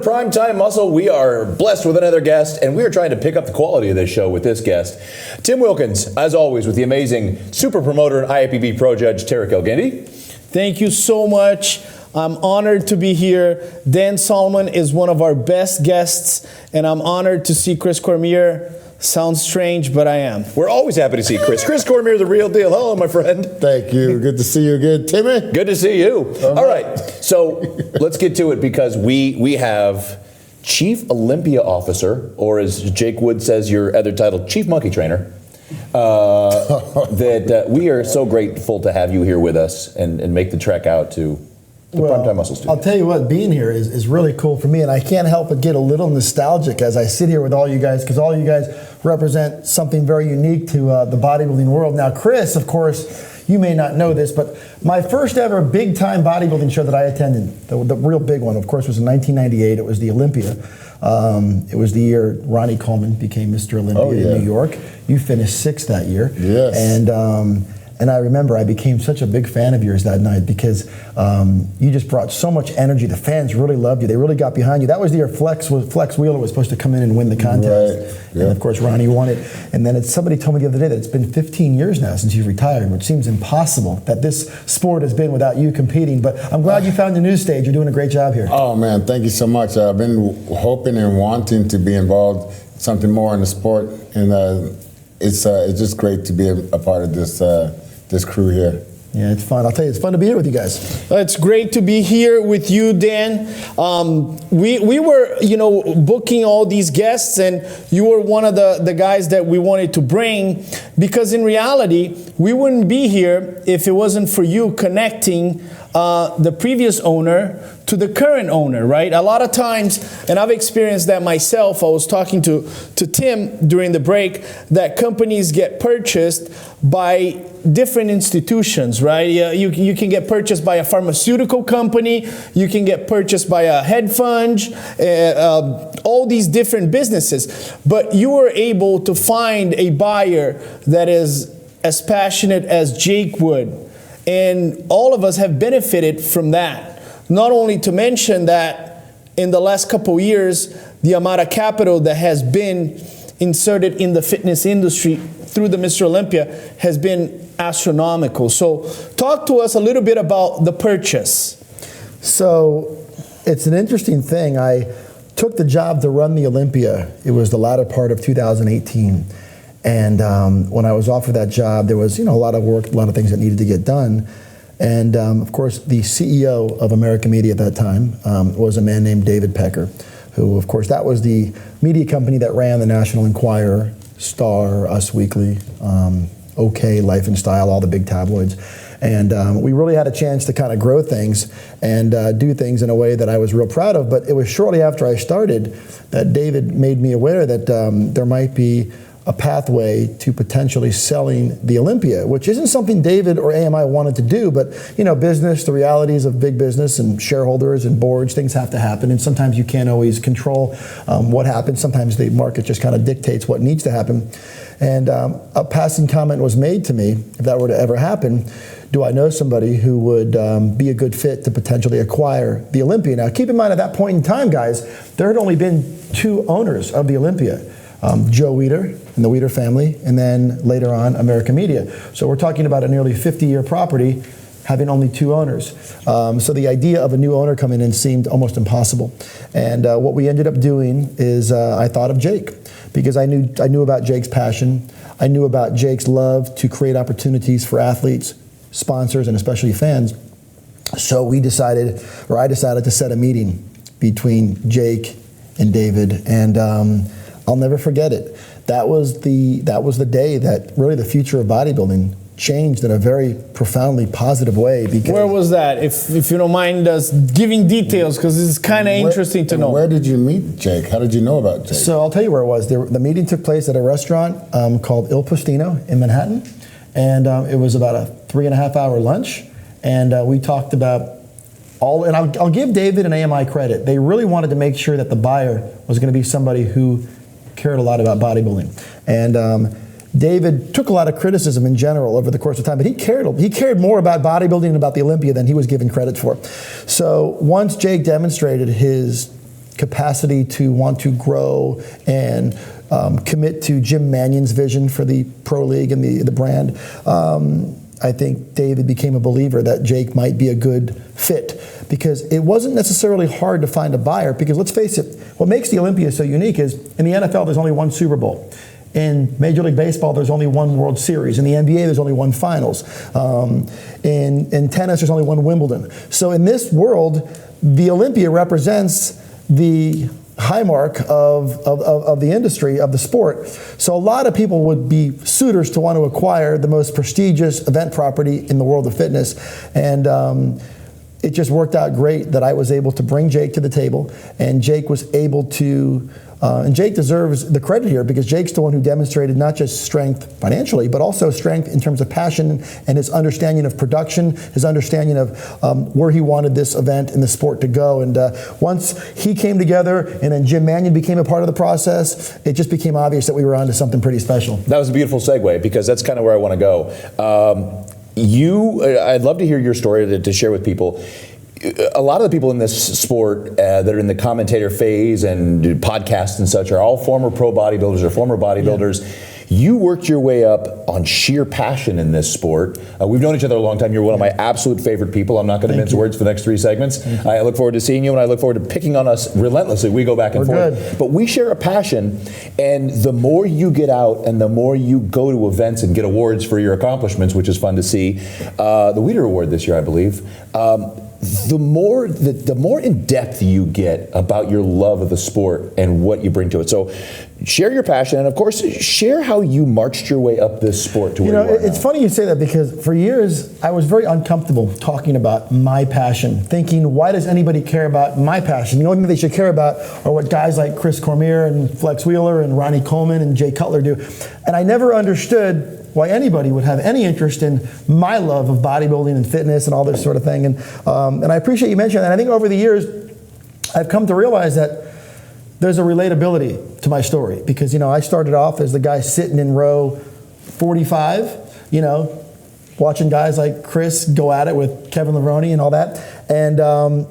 Primetime Muscle. We are blessed with another guest, and we are trying to pick up the quality of this show with this guest. Tim Wilkins, as always, with the amazing super promoter and IAPB Pro Judge, Tarek Elgindy. Thank you so much. I'm honored to be here. Dan Solomon is one of our best guests, and I'm honored to see Chris Cormier. Sounds strange, but I am. We're always happy to see Chris. Chris Cormier, the real deal. Hello, my friend. Thank you. Good to see you again, Timmy. Good to see you. All right. So let's get to it because we have Chief Olympia Officer, or as Jake Wood says, your other title, Chief Monkey Trainer. We are so grateful to have you here with us and make the trek out to the Primetime Muscle Studio. I'll tell you what, being here is really cool for me, and I can't help but get a little nostalgic as I sit here with all you guys, because all you guys represent something very unique to the bodybuilding world. Now, Chris, of course, you may not know this, but my first ever big-time bodybuilding show that I attended, the real big one, of course, was in 1998. It was the Olympia. It was the year Ronnie Coleman became Mr. Olympia in New York. You finished 6th that year. Yes. And I remember I became such a big fan of yours that night because you just brought so much energy. The fans really loved you. They really got behind you. That was the year Flex Wheeler was supposed to come in and win the contest. Right. And of course, Ronnie won it. And then somebody told me the other day that it's been 15 years now since you've retired, which seems impossible that this sport has been without you competing. But I'm glad you found the news stage. You're doing a great job here. Oh, man, thank you so much. I've been hoping and wanting to be involved in something more in the sport. And it's just great to be a part of this crew here. Yeah, it's fun. I'll tell you, it's fun to be here with you guys. It's great to be here with you, Dan. We were, booking all these guests, and you were one of the guys that we wanted to bring, because in reality, we wouldn't be here if it wasn't for you connecting the previous owner to the current owner, right? A lot of times, and I've experienced that myself, I was talking to Tim during the break, that companies get purchased by different institutions, right? You can get purchased by a pharmaceutical company, you can get purchased by a hedge fund, all these different businesses. But you were able to find a buyer that is as passionate as Jake Wood. And all of us have benefited from that. Not only to mention that in the last couple years, the amount of capital that has been inserted in the fitness industry through the Mr. Olympia has been astronomical. So talk to us a little bit about the purchase. So it's an interesting thing. I took the job to run the Olympia. It was the latter part of 2018. And when I was offered that job, there was a lot of work, a lot of things that needed to get done. And of course, the CEO of American Media at that time was a man named David Pecker, who, of course, that was the media company that ran the National Enquirer, Star, Us Weekly, OK, Life and Style, all the big tabloids. And we really had a chance to kind of grow things and do things in a way that I was real proud of. But it was shortly after I started that David made me aware that there might be a pathway to potentially selling the Olympia, which isn't something David or AMI wanted to do, but business, the realities of big business and shareholders and boards, things have to happen, and sometimes you can't always control what happens. Sometimes the market just kind of dictates what needs to happen. And a passing comment was made to me, if that were to ever happen, do I know somebody who would be a good fit to potentially acquire the Olympia? Now, keep in mind at that point in time, guys, there had only been 2 owners of the Olympia. Joe Weider and the Weider family, and then later on American Media. So we're talking about a nearly 50-year property having only 2 owners. So the idea of a new owner coming in seemed almost impossible. And what we ended up doing is I thought of Jake, because I knew about Jake's passion. I knew about Jake's love to create opportunities for athletes, sponsors, and especially fans. So I decided to set a meeting between Jake and David, and I'll never forget it. That was the day that really the future of bodybuilding changed in a very profoundly positive way. Because where was that? If you don't mind us giving details, because it's kind of interesting to know. Where did you meet Jake? How did you know about Jake? So I'll tell you where it was. The meeting took place at a restaurant called Il Postino in Manhattan, and it was about a 3.5-hour lunch, and we talked about and I'll give David and AMI credit. They really wanted to make sure that the buyer was going to be somebody who cared a lot about bodybuilding. And David took a lot of criticism in general over the course of time, but he cared more about bodybuilding and about the Olympia than he was given credit for. So once Jake demonstrated his capacity to want to grow and commit to Jim Mannion's vision for the Pro League and the brand, I think David became a believer that Jake might be a good fit, because it wasn't necessarily hard to find a buyer, because let's face it, what makes the Olympia so unique is in the NFL there's only one Super Bowl. In Major League Baseball, there's only one World Series. In the NBA, there's only one Finals. In tennis, there's only one Wimbledon. So in this world, the Olympia represents the high mark of the industry, of the sport. So a lot of people would be suitors to want to acquire the most prestigious event property in the world of fitness. And it just worked out great that I was able to bring Jake to the table, and Jake was able to, and Jake deserves the credit here, because Jake's the one who demonstrated not just strength financially, but also strength in terms of passion and his understanding of production, his understanding of where he wanted this event and the sport to go. And once he came together and then Jim Mannion became a part of the process, it just became obvious that we were onto something pretty special. That was a beautiful segue, because that's kind of where I want to go. I'd love to hear your story to share with people. A lot of the people in this sport that are in the commentator phase and do podcasts and such are all former pro bodybuilders or former bodybuilders. Yeah. You worked your way up on sheer passion in this sport. We've known each other a long time. You're one of my absolute favorite people. I'm not going to mince words for the next 3 segments. I look forward to seeing you, and I look forward to picking on us relentlessly. We go back and forth. Good. But we share a passion, and the more you get out and the more you go to events and get awards for your accomplishments, which is fun to see. The Weider Award this year, I believe. The more in depth you get about your love of the sport and what you bring to it. So share your passion, and of course share how you marched your way up this sport to where you are now. It's funny you say that, because for years I was very uncomfortable talking about my passion, thinking, why does anybody care about my passion? The only thing they should care about are what guys like Chris Cormier and Flex Wheeler and Ronnie Coleman and Jay Cutler do. And I never understood why anybody would have any interest in my love of bodybuilding and fitness and all this sort of thing. And I appreciate you mentioning that. I think over the years, I've come to realize that there's a relatability to my story, because, I started off as the guy sitting in row 45, watching guys like Chris go at it with Kevin Levrone and all that. And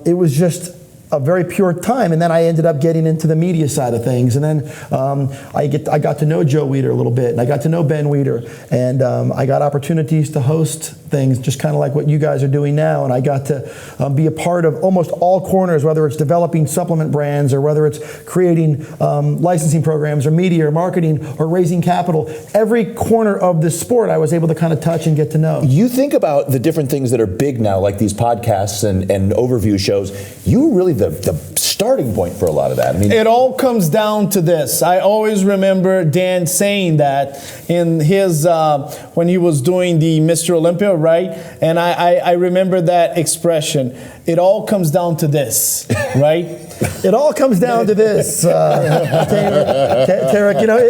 it was just a very pure time, and then I ended up getting into the media side of things, and then I got to know Joe Weider a little bit, and I got to know Ben Weider, and I got opportunities to host things just kind of like what you guys are doing now, and I got to be a part of almost all corners, whether it's developing supplement brands or whether it's creating licensing programs or media or marketing or raising capital. Every corner of this sport I was able to kind of touch and get to know. You think about the different things that are big now, like these podcasts and overview shows. You were really the starting point for a lot of that. I mean, it all comes down to this. I always remember Dan saying that in his when he was doing the Mr. Olympia, right? And I remember that expression. It all comes down to this, right? It all comes down to this, Tarek.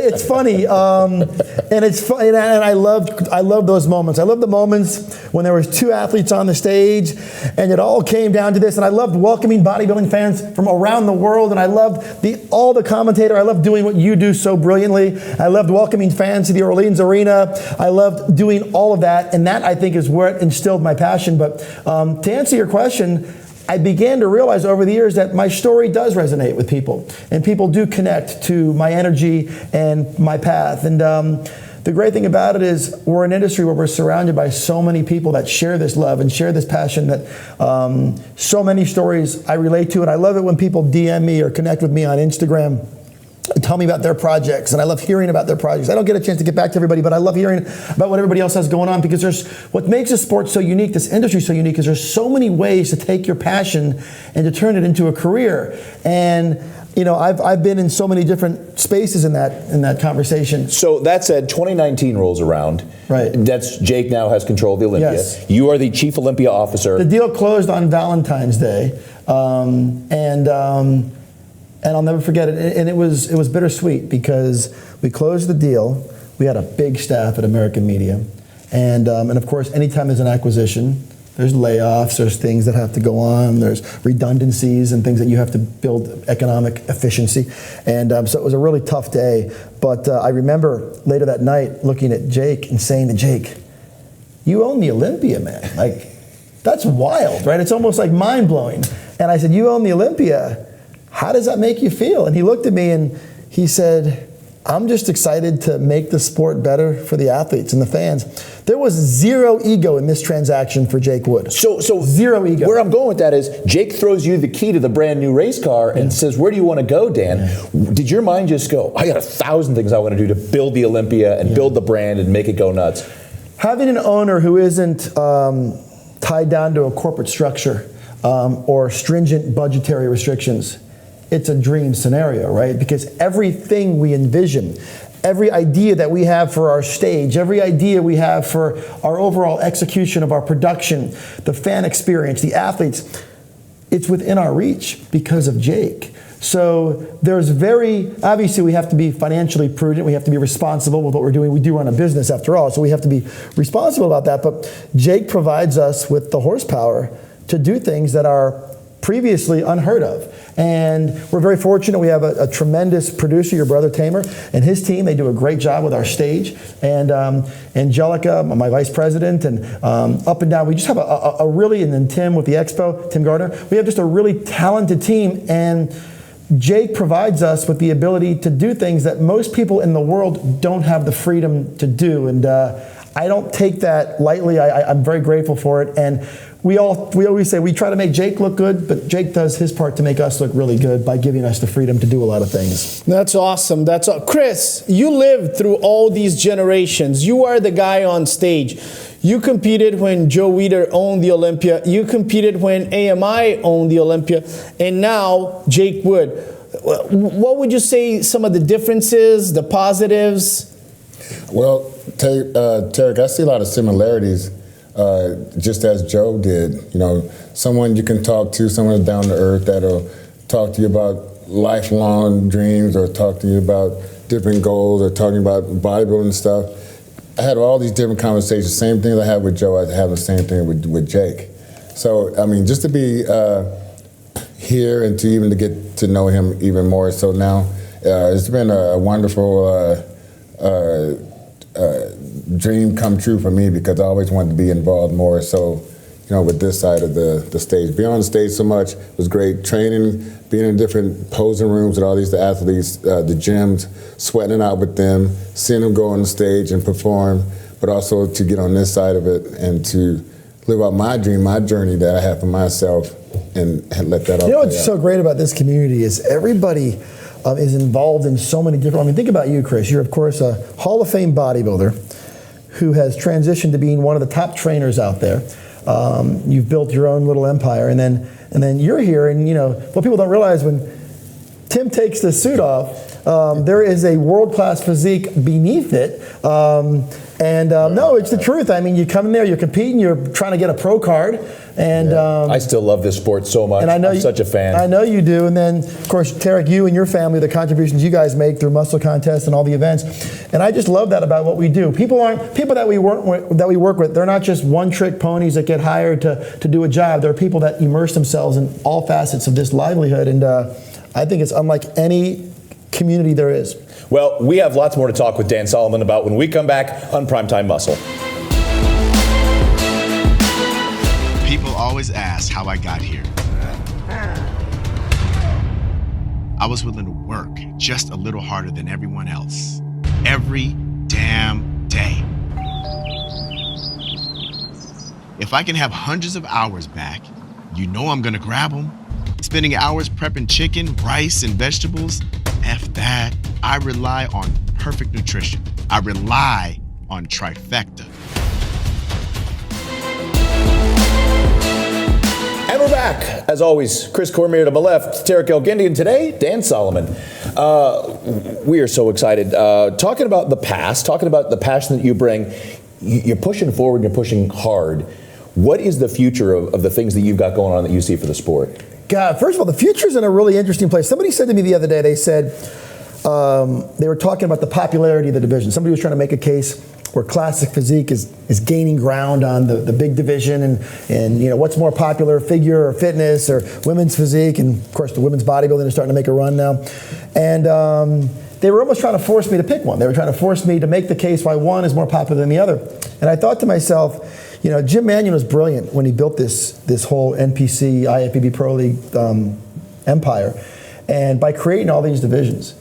It's funny, and it's fun, and I love those moments. I love the moments when there was 2 athletes on the stage, and it all came down to this. And I loved welcoming bodybuilding fans from around the world, and I loved all the commentator. I loved doing what you do so brilliantly. I loved welcoming fans to the Orleans Arena. I loved doing all of that, and that, I think, is where it instilled my passion. But to answer your question, I began to realize over the years that my story does resonate with people, and people do connect to my energy and my path. And the great thing about it is we're an industry where we're surrounded by so many people that share this love and share this passion, that so many stories I relate to. And I love it when people DM me or connect with me on Instagram and tell me about their projects, and I love hearing about their projects. I don't get a chance to get back to everybody, but I love hearing about what everybody else has going on, because there's what makes this sport so unique, this industry so unique, is there's so many ways to take your passion and to turn it into a career. And I've been in so many different spaces in that conversation. So that said, 2019 rolls around. Right. That's Jake now has control of the Olympia. Yes. You are the chief Olympia officer. The deal closed on Valentine's Day, and I'll never forget it. And it was bittersweet, because we closed the deal. We had a big staff at American Media, and of course, anytime there's an acquisition, there's layoffs, there's things that have to go on, there's redundancies and things that you have to build economic efficiency. And so it was a really tough day. But I remember later that night looking at Jake and saying to Jake, "You own the Olympia, man. Like, that's wild, right? It's almost like mind blowing." And I said, "You own the Olympia. how does that make you feel? And he looked at me and he said, I'm just excited to make the sport better for the athletes and the fans. There was zero ego in this transaction for Jake Wood. So zero ego. Where I'm going with that is Jake throws you the key to the brand new race car and says, where do you want to go, Dan? Did your mind just go, I got 1,000 things I want to do to build the Olympia and build the brand and make it go nuts? Having an owner who isn't tied down to a corporate structure or stringent budgetary restrictions, it's a dream scenario, right? Because everything we envision, every idea that we have for our stage, every idea we have for our overall execution of our production, the fan experience, the athletes, it's within our reach because of Jake. So there's obviously we have to be financially prudent, we have to be responsible with what we're doing. We do run a business after all, so we have to be responsible about that. But Jake provides us with the horsepower to do things that are previously unheard of. And we're very fortunate. We have a tremendous producer, your brother Tamer, and his team. They do a great job with our stage. And Angelica, my vice president, and up and down. We just have a really, and then Tim with the Expo, Tim Gardner. We have just a really talented team. And Jake provides us with the ability to do things that most people in the world don't have the freedom to do. And I don't take that lightly. I'm very grateful for it. And we always say we try to make Jake look good, but Jake does his part to make us look really good by giving us the freedom to do a lot of things. That's awesome. Chris, you lived through all these generations. You are the guy on stage. You competed when Joe Weider owned the Olympia. You competed when AMI owned the Olympia. And now Jake Wood. What would you say some of the differences, the positives? Well, Tarek, I see a lot of similarities. Just as Joe did, someone you can talk to, someone down to earth that'll talk to you about lifelong dreams or talk to you about different goals or talking about bodybuilding stuff. I had all these different conversations, same things I had with Joe, I have the same thing with Jake. So, just to be here and to get to know him even more so now, it's been a wonderful dream come true for me because I always wanted to be involved more so, with this side of the stage. Being on the stage so much was great. Training, being in different posing rooms with all these athletes, the gyms, sweating it out with them, seeing them go on the stage and perform, but also to get on this side of it and to live out my dream, my journey that I have for myself and let that all play what's out. so great about this community is everybody is involved in so many different, think about you, Chris. You're, of course, a Hall of Fame bodybuilder who has transitioned to being one of the top trainers out there. You've built your own little empire, and then you're here, and what people don't realize when Tim takes the suit off, there is a world-class physique beneath it. No, it's the truth. You come in there, you're competing, you're trying to get a pro card, and I still love this sport so much. and I know I'm such a fan. I know you do. And then, of course, Tarek, you and your family, the contributions you guys make through muscle contests and all the events, and I just love that about what we do. People that we work with. They're not just one-trick ponies that get hired to do a job. They're people that immerse themselves in all facets of this livelihood, and I think it's unlike any community there is. Well, we have lots more to talk with Dan Solomon about when we come back on Primetime Muscle. People always ask how I got here. I was willing to work just a little harder than everyone else. Every damn day. If I can have hundreds of hours back, I'm gonna grab them. Spending hours prepping chicken, rice, and vegetables, F that. I rely on perfect nutrition. I rely on trifecta. And we're back. As always, Chris Cormier to my left, Tarek El-Guindy, and today, Dan Solomon. We are so excited. Talking about the past, talking about the passion that you bring, you're pushing forward, you're pushing hard. What is the future of the things that you've got going on that you see for the sport? God, first of all, the future's in a really interesting place. Somebody said to me the other day, they said, they were talking about the popularity of the division. Somebody was trying to make a case where classic physique is gaining ground on the big division and what's more popular, figure or fitness or women's physique, and of course the women's bodybuilding is starting to make a run now. And they were almost trying to force me to pick one. They were trying to force me to make the case why one is more popular than the other. And I thought to myself, Jim Mannion was brilliant when he built this whole NPC, IFBB Pro League empire. And by creating all these divisions,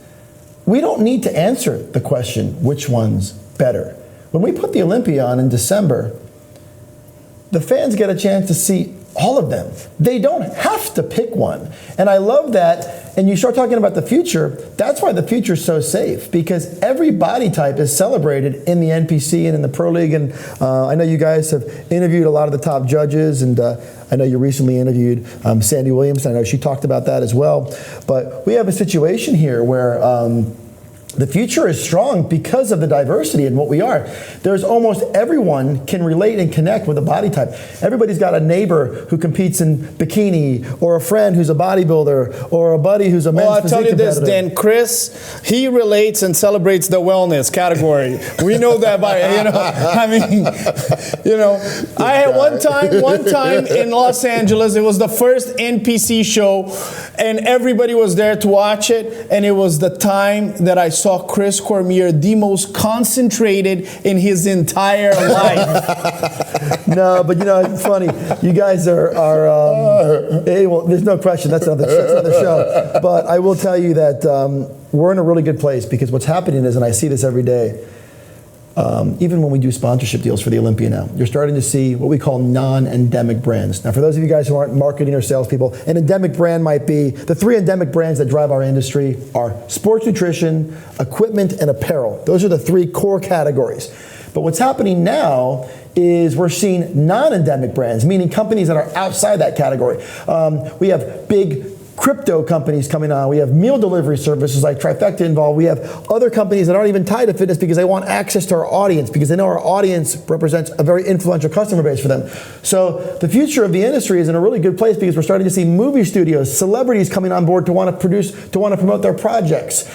we don't need to answer the question, which one's better. When we put the Olympia on in December, the fans get a chance to see all of them. They don't have to pick one. And I love that. And you start talking about the future, that's why the future is so safe, because every body type is celebrated in the NPC and in the Pro League. And I know you guys have interviewed a lot of the top judges, and I know you recently interviewed Sandy Williams. I know she talked about that as well. But we have a situation here where the future is strong because of the diversity in what we are. There's almost everyone can relate and connect with a body type. Everybody's got a neighbor who competes in bikini, or a friend who's a bodybuilder, or a buddy who's a men's Well, I'll tell physique you this, competitor. Dan. Chris, he relates and celebrates the wellness category. We know that by, I mean, I had one time in Los Angeles, it was the first NPC show, and everybody was there to watch it, and it was the time that I saw Chris Cormier the most concentrated in his entire life. No, but it's funny. You guys are well, there's no question. That's another show. But I will tell you that we're in a really good place, because what's happening is, and I see this every day, even when we do sponsorship deals for the Olympia now, you're starting to see what we call non-endemic brands. Now, for those of you guys who aren't marketing or salespeople, an endemic brand might be, the three endemic brands that drive our industry are sports nutrition, equipment, and apparel. Those are the three core categories. But what's happening now is we're seeing non-endemic brands, meaning companies that are outside that category. We have big crypto companies coming on. We have meal delivery services like Trifecta involved. We have other companies that aren't even tied to fitness because they want access to our audience, because they know our audience represents a very influential customer base for them. So the future of the industry is in a really good place, because we're starting to see movie studios, celebrities coming on board to want to promote their projects.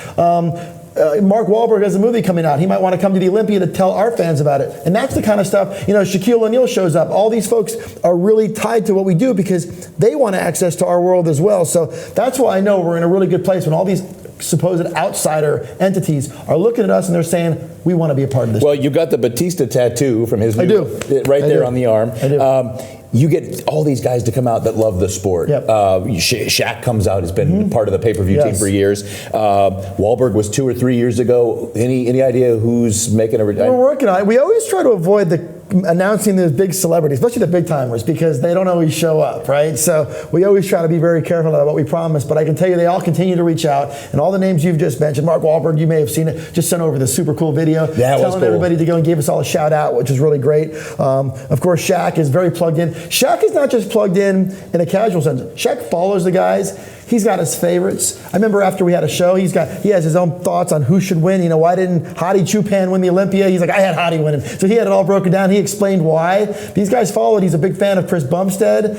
Mark Wahlberg has a movie coming out. He might want to come to the Olympia to tell our fans about it. And that's the kind of stuff, Shaquille O'Neal shows up. All these folks are really tied to what we do because they want access to our world as well. So that's why I know we're in a really good place when all these supposed outsider entities are looking at us and they're saying, we want to be a part of this. Well, you got the Batista tattoo from his I do. Right I there do. on the arm. I do. You get all these guys to come out that love the sport. Yep. Shaq comes out, has been part of the pay-per-view team for years. Wahlberg was 2 or 3 years ago. Any idea who's making a... We're working on it. We always try to avoid announcing the big celebrities, especially the big timers, because they don't always show up, right? So we always try to be very careful about what we promise, but I can tell you they all continue to reach out, and all the names you've just mentioned, Mark Wahlberg, you may have seen it, just sent over the super cool video telling everybody to go and give us all a shout out, which is really great. Of course, Shaq is very plugged in. Shaq is not just plugged in a casual sense. Shaq follows the guys. He's got his favorites. I remember after we had a show, he has his own thoughts on who should win. Why didn't Hadi Choopan win the Olympia? He's like, I had Hadi winning. So he had it all broken down. He explained why. These guys followed. He's a big fan of Chris Bumstead.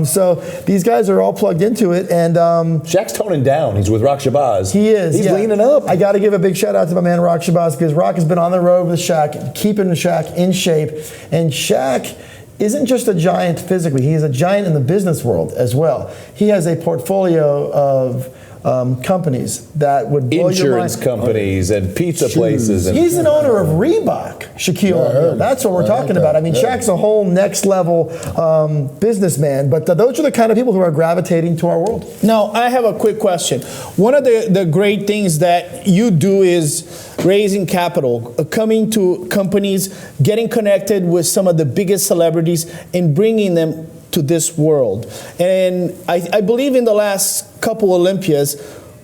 So these guys are all plugged into it. And Shaq's toning down. He's with Rock Shabazz. He is. He's leaning up. I got to give a big shout out to my man Rock Shabazz, because Rock has been on the road with Shaq, keeping Shaq in shape. And Shaq isn't just a giant physically, he is a giant in the business world as well. He has a portfolio of companies that would blow your mind. Insurance companies and pizza places. And He's an owner of Reebok, Shaquille O'Neal. That's what we're talking about. I mean, Shaq's a whole next level businessman, but those are the kind of people who are gravitating to our world. Now, I have a quick question. One of the great things that you do is raising capital, coming to companies, getting connected with some of the biggest celebrities and bringing them to this world. And I believe in the last couple Olympias,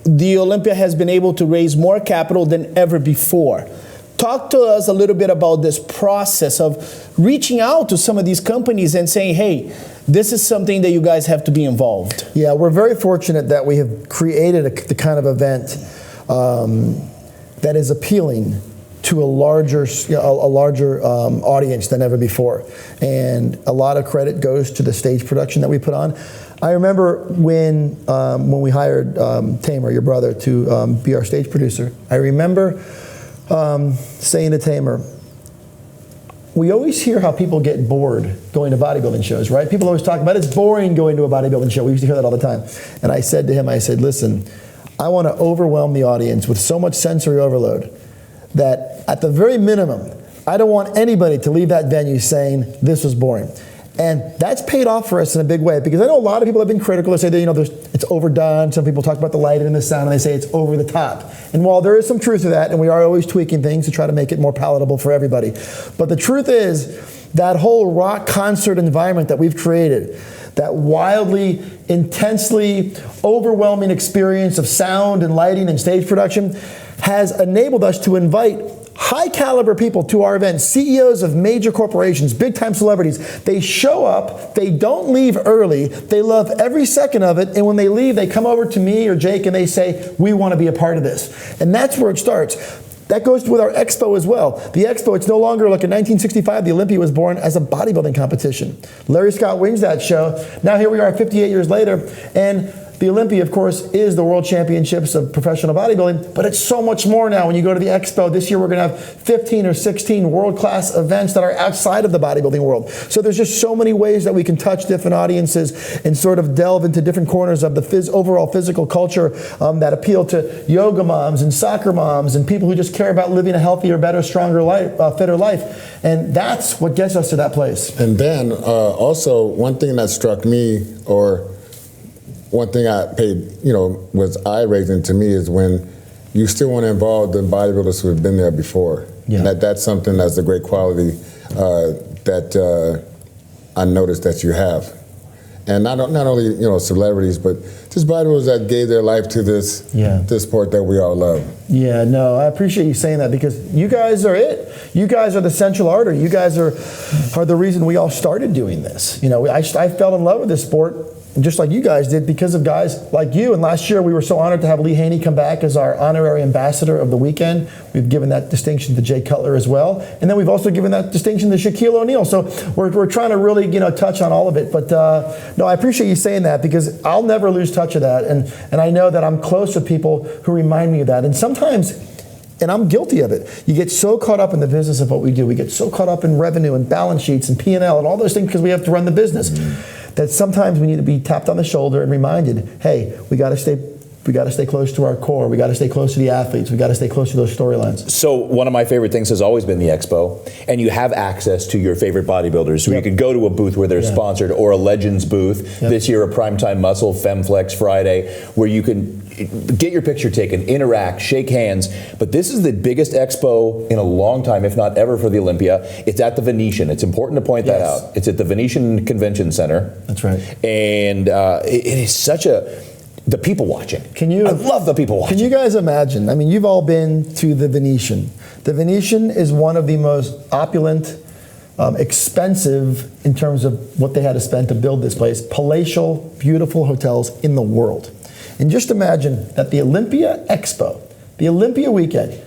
the Olympia has been able to raise more capital than ever before. Talk to us a little bit about this process of reaching out to some of these companies and saying, hey, this is something that you guys have to be involved. Yeah, we're very fortunate that we have created the kind of event that is appealing to a larger audience than ever before. And a lot of credit goes to the stage production that we put on. I remember when we hired Tamer, your brother, to be our stage producer, I remember saying to Tamer, we always hear how people get bored going to bodybuilding shows, right? People always talk about it's boring going to a bodybuilding show. We used to hear that all the time. And I said to him, listen, I want to overwhelm the audience with so much sensory overload that at the very minimum, I don't want anybody to leave that venue saying this was boring. And that's paid off for us in a big way, because I know a lot of people have been critical. They say that, it's overdone. Some people talk about the lighting and the sound, and they say it's over the top. And while there is some truth to that, and we are always tweaking things to try to make it more palatable for everybody, but the truth is that whole rock concert environment that we've created, that wildly, intensely overwhelming experience of sound and lighting and stage production, has enabled us to invite high caliber people to our events, CEOs of major corporations, big time celebrities. They show up, they don't leave early, they love every second of it, and when they leave, they come over to me or Jake and they say, we want to be a part of this. And that's where it starts. That goes with our expo as well. The expo, it's no longer like in 1965, the Olympia was born as a bodybuilding competition. Larry Scott wins that show. Now here we are 58 years later, and the Olympia, of course, is the World Championships of professional bodybuilding, but it's so much more now when you go to the expo. This year we're going to have 15 or 16 world-class events that are outside of the bodybuilding world. So there's just so many ways that we can touch different audiences and sort of delve into different corners of the overall physical culture that appeal to yoga moms and soccer moms and people who just care about living a healthier, better, stronger life, fitter life. And that's what gets us to that place. And then also one thing that struck me, or one thing I paid, was eye-raising to me, is when you still want to involve the bodybuilders who have been there before. Yeah. And that's something that's a great quality that I noticed that you have. And not only celebrities, but just bodybuilders that gave their life to this sport that we all love. Yeah, no, I appreciate you saying that, because you guys are it. You guys are the central artery. You guys are the reason we all started doing this. I fell in love with this sport, just like you guys did, because of guys like you. And last year we were so honored to have Lee Haney come back as our honorary ambassador of the weekend. We've given that distinction to Jay Cutler as well. And then we've also given that distinction to Shaquille O'Neal. So we're trying to really touch on all of it. But no, I appreciate you saying that, because I'll never lose touch of that. And I know that I'm close with people who remind me of that. And sometimes, and I'm guilty of it, you get so caught up in the business of what we do. We get so caught up in revenue and balance sheets and P&L and all those things because we have to run the business. That sometimes we need to be tapped on the shoulder and reminded, hey, we got to stay close to our core. We got to stay close to the athletes. We got to stay close to those storylines. So one of my favorite things has always been the expo, and you have access to your favorite bodybuilders. So you could go to a booth where they're sponsored, or a Legends booth. This year, a Primetime Muscle FemFlex Friday, where you can get your picture taken, interact, shake hands. But this is the biggest expo in a long time, if not ever, for the Olympia. It's at the Venetian. It's important to point that out. It's at the Venetian Convention Center. That's right. And it is such the people watching. I love the people watching. Can you guys imagine? I mean, you've all been to the Venetian. The Venetian is one of the most opulent, expensive in terms of what they had to spend to build this place, palatial, beautiful hotels in the world. And just imagine that the Olympia Expo, the Olympia weekend,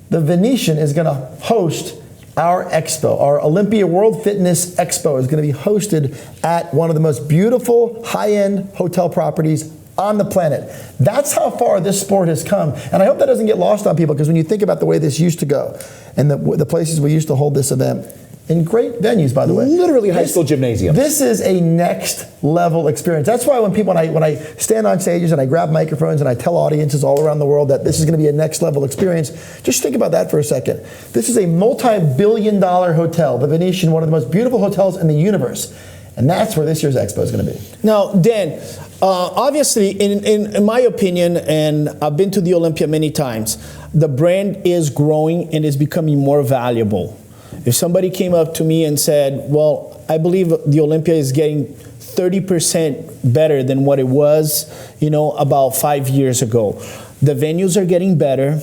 the Venetian is going to host our expo. Our Olympia World Fitness Expo is going to be hosted at one of the most beautiful high-end hotel properties on the planet. That's how far this sport has come. And I hope that doesn't get lost on people, because when you think about the way this used to go and the places we used to hold this event, in great venues, by the way. Literally high school gymnasium. This is a next level experience. That's why when I stand on stages and I grab microphones and I tell audiences all around the world that this is going to be a next level experience, just think about that for a second. This is a multi-billion-dollar hotel, the Venetian, one of the most beautiful hotels in the universe. And that's where this year's expo is going to be. Now, Dan, obviously, in my opinion, and I've been to the Olympia many times, the brand is growing and is becoming more valuable. If somebody came up to me and said, well, I believe the Olympia is getting 30% better than what it was, about 5 years ago. The venues are getting better.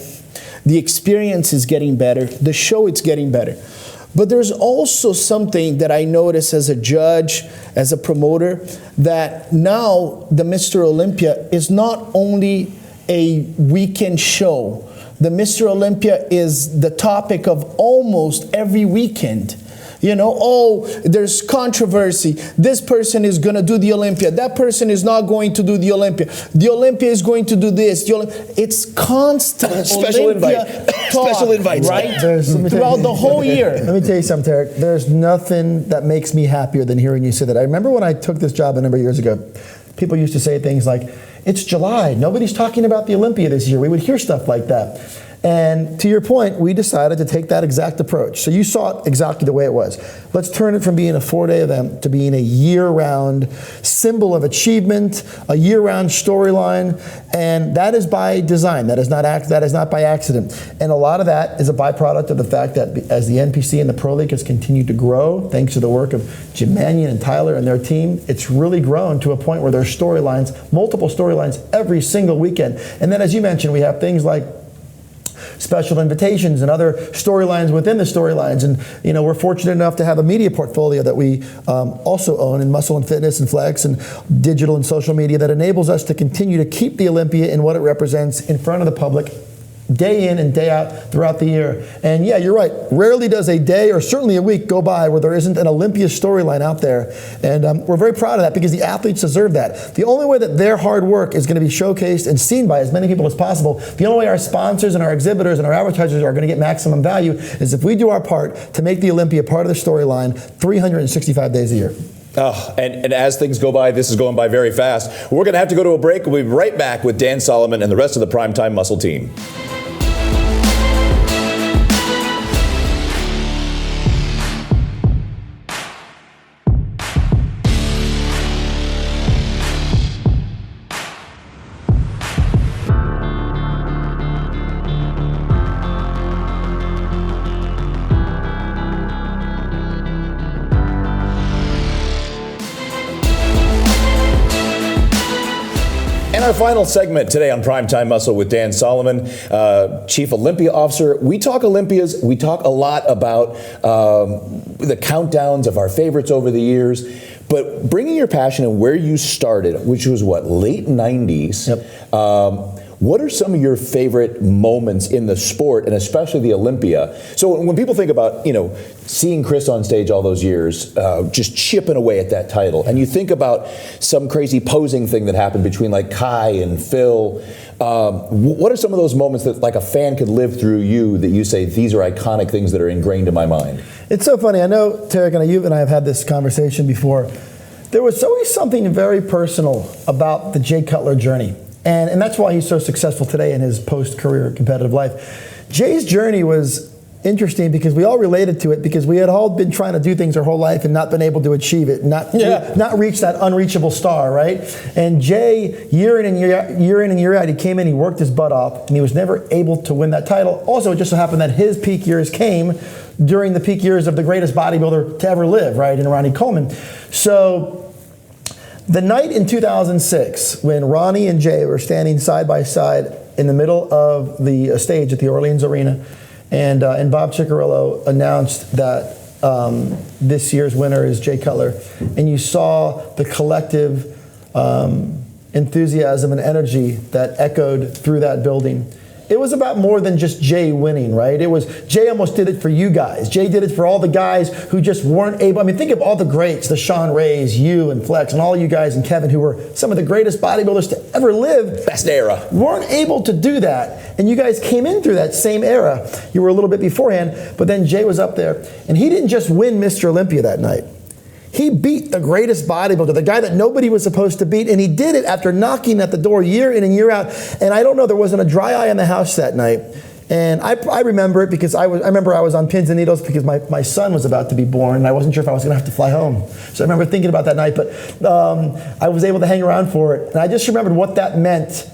The experience is getting better. The show is getting better. But there's also something that I notice as a judge, as a promoter, that now the Mr. Olympia is not only a weekend show. The Mr. Olympia is the topic of almost every weekend. There's controversy. This person is going to do the Olympia. That person is not going to do the Olympia. The Olympia is going to do this. It's constant special Olympia invite. talk, Special invites. right? Throughout the whole year. Let me tell you something, Tarek. There's nothing that makes me happier than hearing you say that. I remember when I took this job a number of years ago, people used to say things like, it's July, nobody's talking about the Olympia this year. We would hear stuff like that. And to your point, we decided to take that exact approach. So you saw it exactly the way it was. Let's turn it from being a 4-day event to being a year-round symbol of achievement, a year-round storyline, and that is by design. That is not by accident. And a lot of that is a byproduct of the fact that as the NPC and the Pro League has continued to grow, thanks to the work of Jim Mannion and Tyler and their team, it's really grown to a point where there's storylines, multiple storylines every single weekend. And then, as you mentioned, we have things like special invitations and other storylines within the storylines. And we're fortunate enough to have a media portfolio that we also own in Muscle and Fitness and Flex and digital and social media that enables us to continue to keep the Olympia and what it represents in front of the public day in and day out throughout the year. And yeah, you're right. Rarely does a day or certainly a week go by where there isn't an Olympia storyline out there. And we're very proud of that because the athletes deserve that. The only way that their hard work is going to be showcased and seen by as many people as possible, the only way our sponsors and our exhibitors and our advertisers are going to get maximum value is if we do our part to make the Olympia part of the storyline 365 days a year. Oh, and as things go by, this is going by very fast. We're going to have to go to a break. We'll be right back with Dan Solomon and the rest of the Primetime Muscle team. And our final segment today on Primetime Muscle with Dan Solomon, Chief Olympia Officer. We talk Olympias. We talk a lot about the countdowns of our favorites over the years. But bringing your passion and where you started, which was what, late 90s, Yep. What are some of your favorite moments in the sport, and especially the Olympia? So when people think about, seeing Chris on stage all those years, just chipping away at that title, and you think about some crazy posing thing that happened between like Kai and Phil, what are some of those moments that like a fan could live through you that you say, these are iconic things that are ingrained in my mind? It's so funny. I know, Tarek, and you and I have had this conversation before. There was always something very personal about the Jay Cutler journey. And that's why he's so successful today in his post-career competitive life. Jay's journey was interesting because we all related to it because we had all been trying to do things our whole life and not been able to achieve it, not reach that unreachable star, right? And Jay, year in and year out, he came in, he worked his butt off, and he was never able to win that title. Also, it just so happened that his peak years came during the peak years of the greatest bodybuilder to ever live, right, in Ronnie Coleman. So the night in 2006 when Ronnie and Jay were standing side by side in the middle of the stage at the Orleans Arena, and Bob Ciccarello announced that this year's winner is Jay Cutler, and you saw the collective enthusiasm and energy that echoed through that building. It was about more than just Jay winning, right? It was, Jay almost did it for you guys. Jay did it for all the guys who just weren't able. I mean, think of all the greats, the Sean Rays, you and Flex, and all you guys and Kevin who were some of the greatest bodybuilders to ever live. Best era. Weren't able to do that. And you guys came in through that same era. You were a little bit beforehand, but then Jay was up there. And he didn't just win Mr. Olympia that night. He beat the greatest bodybuilder, the guy that nobody was supposed to beat, and he did it after knocking at the door year in and year out. And I don't know, there wasn't a dry eye in the house that night. And I remember it because I remember I was on pins and needles because my son was about to be born, and I wasn't sure if I was going to have to fly home. So I remember thinking about that night, but I was able to hang around for it. And I just remembered what that meant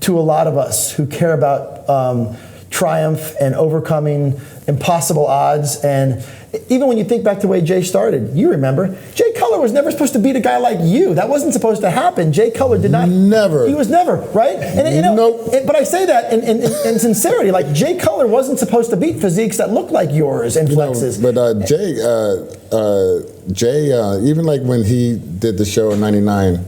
to a lot of us who care about triumph and overcoming impossible odds. And even when you think back to the way Jay started, you remember, Jay Cutler was never supposed to beat a guy like you. That wasn't supposed to happen. Jay Cutler did not. Never. He was never, right? And Nope. But I say that in sincerity. Like, Jay Cutler wasn't supposed to beat physiques that looked like yours and flexes. But Jay, even like when he did the show in '99,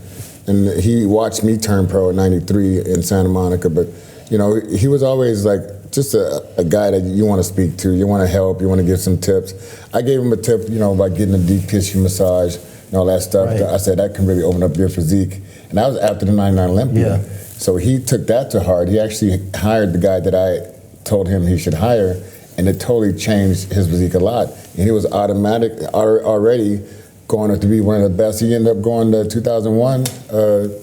and he watched me turn pro in '93 in Santa Monica, but he was always like just a guy that you want to speak to, you want to help, you want to give some tips. I gave him a tip, by getting a deep tissue massage and all that stuff. Right. I said that can really open up your physique. And that was after the '99 Olympia. Yeah. So he took that to heart. He actually hired the guy that I told him he should hire, and it totally changed his physique a lot. And he was already going to be one of the best. He ended up going to 2001,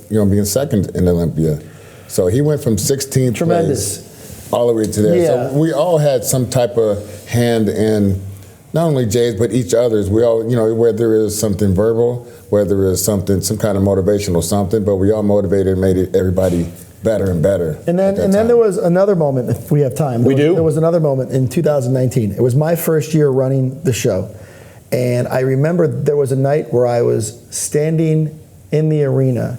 being second in Olympia. So he went from 16th Tremendous. place all the way to there. Yeah. So we all had some type of hand in not only Jay's, but each other's. We all, whether it is something verbal, whether it is something, some kind of motivational something, but we all motivated and made everybody better and better. And then there was another moment, if we have time. There was another moment in 2019. It was my first year running the show. And I remember there was a night where I was standing in the arena,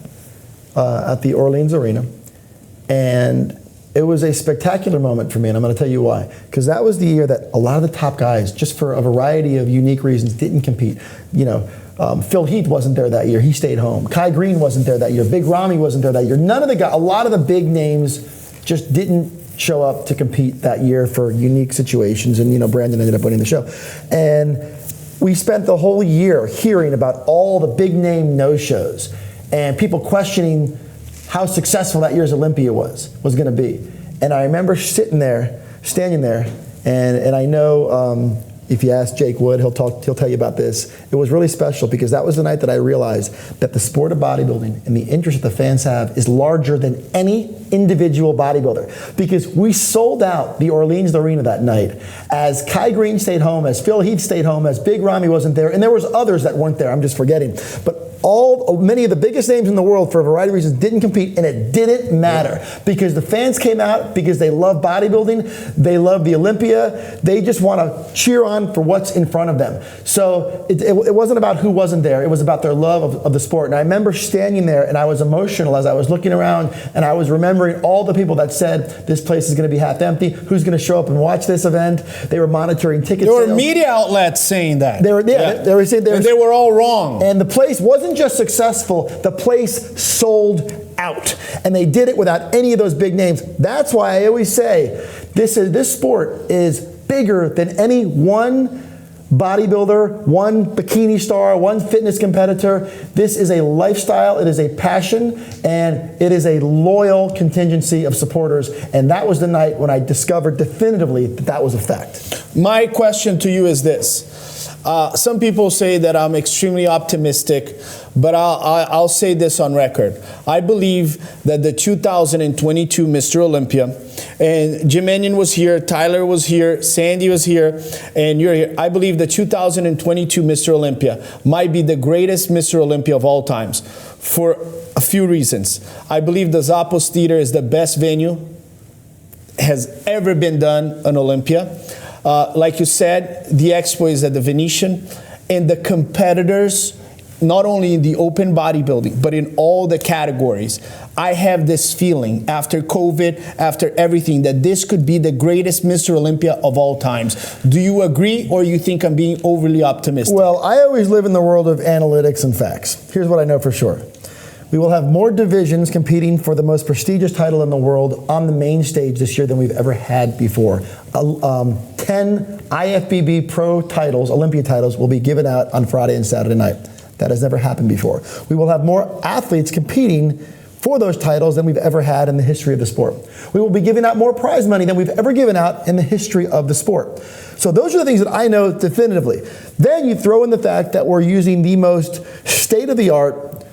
at the Orleans Arena, and it was a spectacular moment for me, and I'm going to tell you why. Because that was the year that a lot of the top guys, just for a variety of unique reasons, didn't compete. Phil Heath wasn't there that year. He stayed home. Kai Green wasn't there that year. Big Ramy wasn't there that year. None of the guys, a lot of the big names just didn't show up to compete that year for unique situations, and Brandon ended up winning the show. And we spent the whole year hearing about all the big name no-shows and people questioning how successful that year's Olympia was going to be. And I remember standing there, and I know if you ask Jake Wood, he'll tell you about this. It was really special because that was the night that I realized that the sport of bodybuilding and the interest that the fans have is larger than any individual bodybuilder. Because we sold out the Orleans Arena that night as Kai Green stayed home, as Phil Heath stayed home, as Big Ramy wasn't there, and there was others that weren't there, I'm just forgetting. But many of the biggest names in the world for a variety of reasons didn't compete, and it didn't matter because the fans came out because they love bodybuilding, they love the Olympia, they just want to cheer on for what's in front of them. So it wasn't about who wasn't there, it was about their love of the sport. And I remember standing there and I was emotional as I was looking around, and I was remembering all the people that said this place is going to be half empty, who's going to show up and watch this event. They were monitoring ticket sales. There were media outlets saying that. They were saying and they were all wrong. And the place wasn't just successful, the place sold out. And they did it without any of those big names. That's why I always say this sport is bigger than any one bodybuilder, one bikini star, one fitness competitor. This is a lifestyle, it is a passion, and it is a loyal contingency of supporters. And that was the night when I discovered definitively that was a fact. My question to you is this. Some people say that I'm extremely optimistic, but I'll say this on record. I believe that the 2022 Mr. Olympia, and Jim Enion was here, Tyler was here, Sandy was here, and you're here. I believe the 2022 Mr. Olympia might be the greatest Mr. Olympia of all times for a few reasons. I believe the Zappos Theater is the best venue has ever been done on Olympia. Like you said, the expo is at the Venetian, and the competitors, not only in the open bodybuilding, but in all the categories. I have this feeling after COVID, after everything, that this could be the greatest Mr. Olympia of all times. Do you agree, or you think I'm being overly optimistic? Well, I always live in the world of analytics and facts. Here's what I know for sure. We will have more divisions competing for the most prestigious title in the world on the main stage this year than we've ever had before. 10 IFBB Pro titles, Olympia titles, will be given out on Friday and Saturday night. That has never happened before. We will have more athletes competing for those titles than we've ever had in the history of the sport. We will be giving out more prize money than we've ever given out in the history of the sport. So those are the things that I know definitively. Then you throw in the fact that we're using the most state-of-the-art,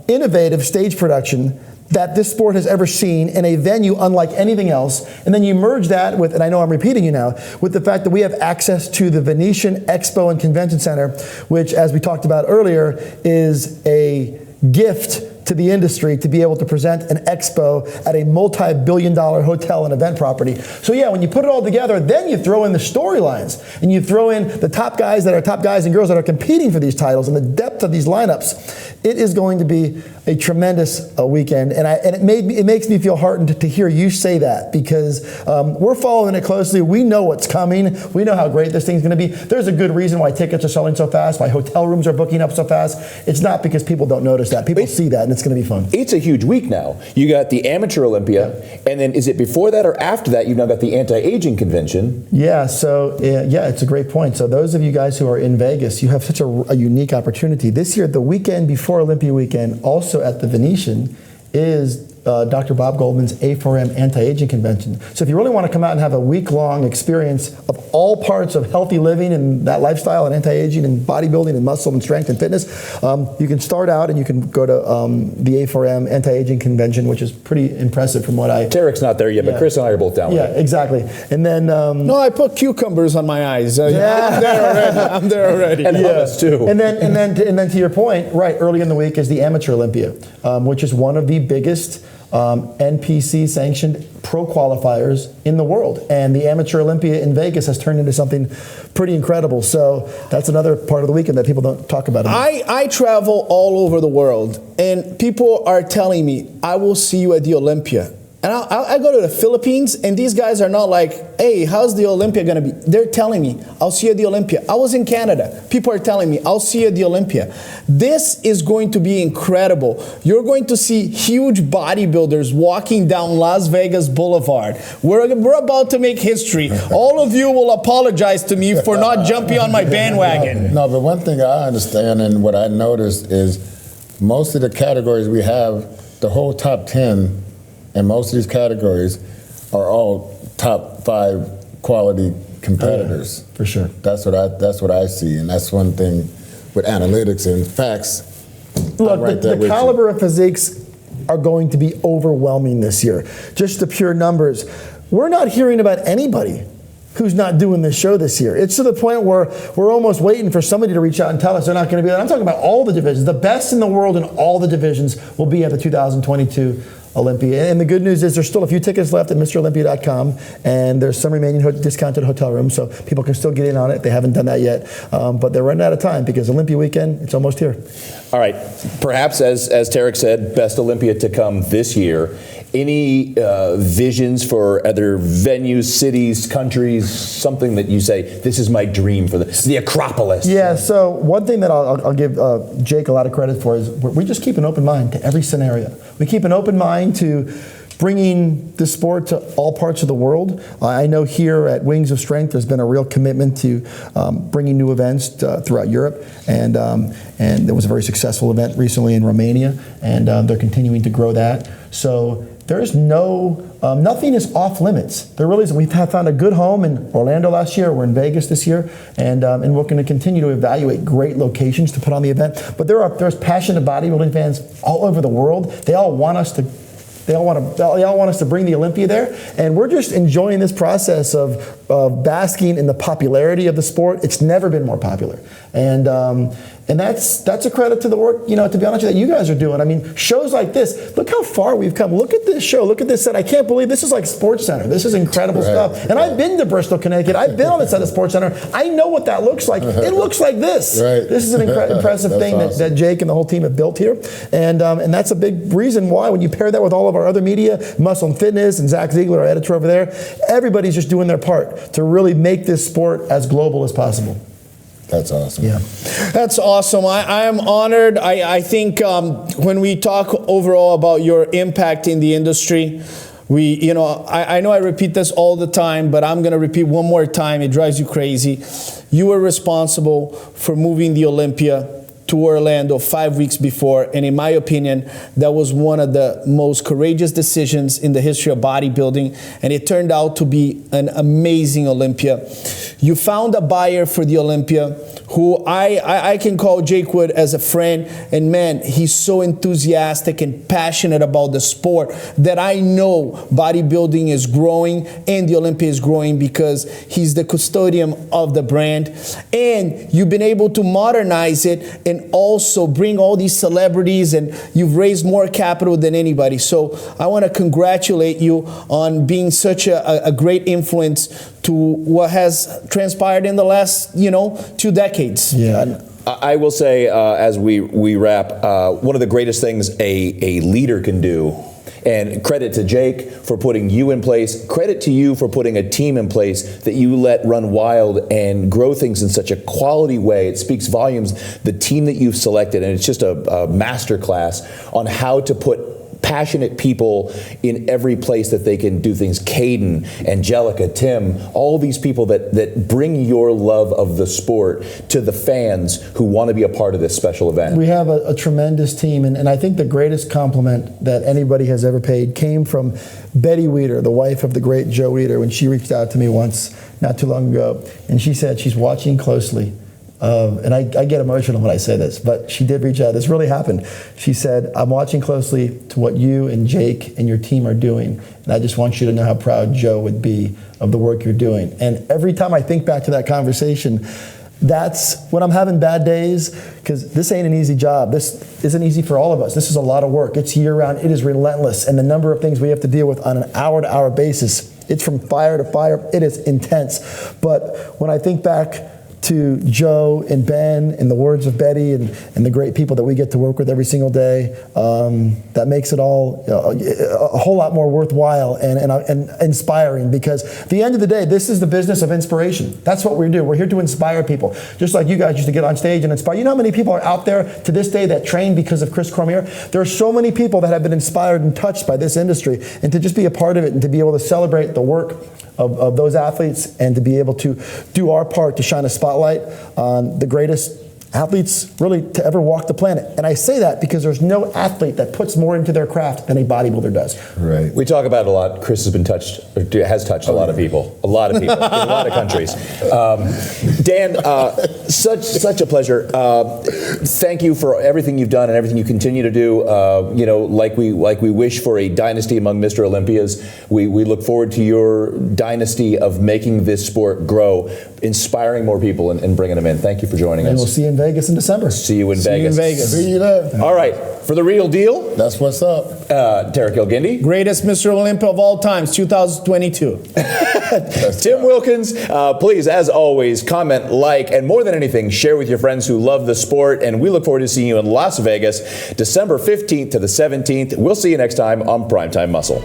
innovative stage production that this sport has ever seen in a venue unlike anything else. And then you merge that with, and I know I'm repeating you now, with the fact that we have access to the Venetian Expo and Convention Center, which, as we talked about earlier, is a gift to the industry to be able to present an expo at a multi-billion-dollar hotel and event property. So yeah, when you put it all together, then you throw in the storylines, and you throw in the top guys and girls that are competing for these titles, and the depth of these lineups. It is going to be a tremendous weekend, and it makes me feel heartened to hear you say that, because we're following it closely. We know what's coming. We know how great this thing's going to be. There's a good reason why tickets are selling so fast, why hotel rooms are booking up so fast. It's not because people don't notice that. People see that, and it's going to be fun. It's a huge week now. You got the Amateur Olympia, and then is it before that or after that you've now got the Anti-Aging Convention? Yeah, so yeah, it's a great point. So those of you guys who are in Vegas, you have such a unique opportunity. This year, the weekend before Olympia weekend, also at the Venetian, is Dr. Bob Goldman's A4M anti-aging convention. So if you really want to come out and have a week-long experience of all parts of healthy living and that lifestyle and anti-aging and bodybuilding and muscle and strength and fitness, you can start out and you can go to the A4M anti-aging convention, which is pretty impressive from what I... Tarek's not there yet, but Chris and I are both down with it. Yeah, exactly. And then... No, I put cucumbers on my eyes. I'm there already. And hummus too. And then to your point, right, early in the week is the Amateur Olympia, which is one of the biggest NPC sanctioned pro qualifiers in the world. And the Amateur Olympia in Vegas has turned into something pretty incredible. So that's another part of the weekend that people don't talk about enough. I travel all over the world, and people are telling me, I will see you at the Olympia. And I go to the Philippines, and these guys are not like, hey, how's the Olympia going to be? They're telling me, I'll see you at the Olympia. I was in Canada. People are telling me, I'll see you at the Olympia. This is going to be incredible. You're going to see huge bodybuilders walking down Las Vegas Boulevard. We're about to make history. All of you will apologize to me for not jumping on my bandwagon. No, but one thing I understand and what I noticed is most of the categories we have, the whole top 10, and most of these categories are all top 5 quality competitors. For sure. That's what I see, and that's one thing with analytics and facts. Look, the caliber of physiques are going to be overwhelming this year. Just the pure numbers. We're not hearing about anybody who's not doing this show this year. It's to the point where we're almost waiting for somebody to reach out and tell us they're not going to be there. I'm talking about all the divisions. The best in the world in all the divisions will be at the 2022 Olympia. And the good news is there's still a few tickets left at MrOlympia.com, and there's some remaining discounted hotel rooms, so people can still get in on it. They haven't done that yet, but they're running out of time because Olympia weekend, it's almost here. All right, perhaps as Tarek said, best Olympia to come this year. Any visions for other venues, cities, countries, something that you say, this is my dream for the Acropolis? Yeah, so one thing that I'll give Jake a lot of credit for is we just keep an open mind to every scenario. We keep an open mind to bringing the sport to all parts of the world. I know here at Wings of Strength, there's been a real commitment to bringing new events throughout Europe, and there was a very successful event recently in Romania, and they're continuing to grow that. So there's nothing is off limits. There really isn't. We've found a good home in Orlando last year. We're in Vegas this year, and we're going to continue to evaluate great locations to put on the event. But there's passionate bodybuilding fans all over the world. They all want us to. They all want us to bring the Olympia there, and we're just enjoying this process of basking in the popularity of the sport. It's never been more popular, and that's a credit to the work, to be honest with you, that you guys are doing. I mean, shows like this, look how far we've come. Look at this show. Look at this set. I can't believe this is like Sports Center. This is incredible stuff. And I've been to Bristol, Connecticut. I've been on the set of Sports Center. I know what that looks like. It looks like this. Right. This is an impressive thing awesome. that Jake and the whole team have built here. And that's a big reason why, when you pair that with all of our other media, Muscle and Fitness and Zach Ziegler, our editor over there, everybody's just doing their part to really make this sport as global as possible. That's awesome. Yeah, that's awesome. I am honored. I think when we talk overall about your impact in the industry, I know I repeat this all the time, but I'm going to repeat one more time. It drives you crazy. You were responsible for moving the Olympia to Orlando 5 weeks before, and in my opinion, that was one of the most courageous decisions in the history of bodybuilding, and it turned out to be an amazing Olympia. You found a buyer for the Olympia who I can call Jake Wood as a friend, and man, he's so enthusiastic and passionate about the sport that I know bodybuilding is growing and the Olympia is growing because he's the custodian of the brand, and you've been able to modernize it and also bring all these celebrities, and you've raised more capital than anybody. So I want to congratulate you on being such a great influence to what has transpired in the last 2 decades. Yeah. I will say, as we wrap, one of the greatest things a leader can do, and credit to Jake for putting you in place, credit to you for putting a team in place that you let run wild and grow things in such a quality way. It speaks volumes, the team that you've selected, and it's just a master class on how to put passionate people in every place that they can do things. Caden, Angelica, Tim, all these people that bring your love of the sport to the fans who want to be a part of this special event. We have a tremendous team, and I think the greatest compliment that anybody has ever paid came from Betty Weeder, the wife of the great Joe Weeder, when she reached out to me once, not too long ago, and she said she's watching closely. And I get emotional when I say this, but she did reach out. This really happened. She said, I'm watching closely to what you and Jake and your team are doing, and I just want you to know how proud Joe would be of the work you're doing. And every time I think back to that conversation, that's when I'm having bad days, because this ain't an easy job. This isn't easy for all of us. This is a lot of work. It's year-round. It is relentless. And the number of things we have to deal with on an hour-to-hour basis, it's from fire to fire. It is intense. But when I think back to Joe and Ben and the words of Betty and the great people that we get to work with every single day, that makes it all a whole lot more worthwhile and inspiring, because at the end of the day, this is the business of inspiration. That's what we do. We're here to inspire people. Just like you guys used to get on stage and inspire. You know how many people are out there to this day that train because of Chris Cormier? There are so many people that have been inspired and touched by this industry, and to just be a part of it and to be able to celebrate the work of those athletes and to be able to do our part to shine a spotlight on the greatest athletes really to ever walk the planet. And I say that because there's no athlete that puts more into their craft than a bodybuilder does. Right. We talk about it a lot. Chris has been touched, or has touched a lot of people, in a lot of countries. Dan, such a pleasure. Thank you for everything you've done and everything you continue to do. Like we wish for a dynasty among Mr. Olympias. We look forward to your dynasty of making this sport grow, inspiring more people and bringing them in. Thank you for joining us. And we'll see you in Vegas in December. See you in Vegas. See you there. All right, for the real deal, That's what's up. Tarek Gilgindi, Greatest Mr. Olympia of all times, 2022. Tim Wilkins. Please, as always, comment, like, and more than anything, share with your friends who love the sport. And we look forward to seeing you in Las Vegas, December 15th to the 17th. We'll see you next time on Primetime Muscle.